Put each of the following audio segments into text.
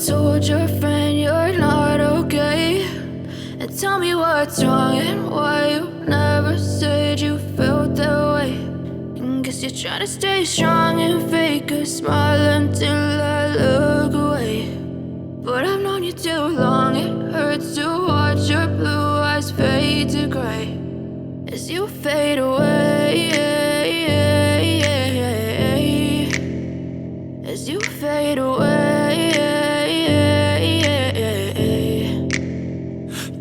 told your friend you're not okay, and tell me what's wrong and why you never said you felt that way. And guess you're trying to stay strong and fake a smile until I look away. But I've known you too long, it hurts to watch your blue eyes fade to gray as you fade away, as you fade away.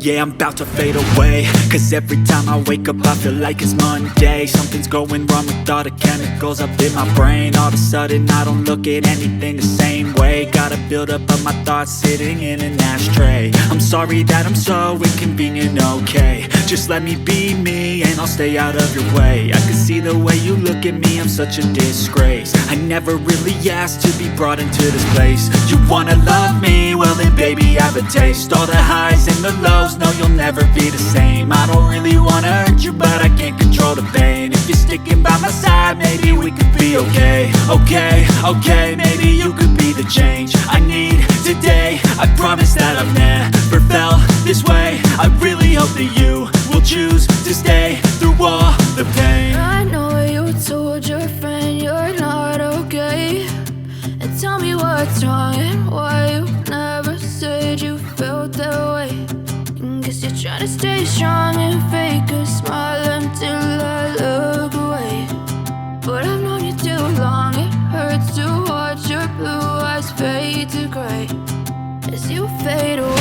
Yeah, I'm about to fade away, cause every time I wake up I feel like it's Monday. Something's going wrong with all the chemicals up in my brain. All of a sudden I don't look at anything the same way. Gotta build up of my thoughts sitting in an ashtray. I'm sorry that I'm so inconvenient, okay. Just let me be me and I'll stay out of your way. I can see the way you look at me, I'm such a disgrace. I never really asked to be brought into this place. You wanna love me? Well then baby I have a taste. All the highs and the lows, no you'll never be the same. I don't really wanna hurt you but I can't control the pain. If you're sticking by my side maybe we could be okay. Okay, maybe you could be the change I need today. I promise that I've never felt this way. I really hope that you will choose to stay through all the pain. I know you told your friend you're not okay, and tell me what's wrong and why you never said you felt that way. And guess you're trying to stay strong and fake a smile until I look away. But I've known you too long, it hurts to watch your blue eyes fade to gray as you fade away.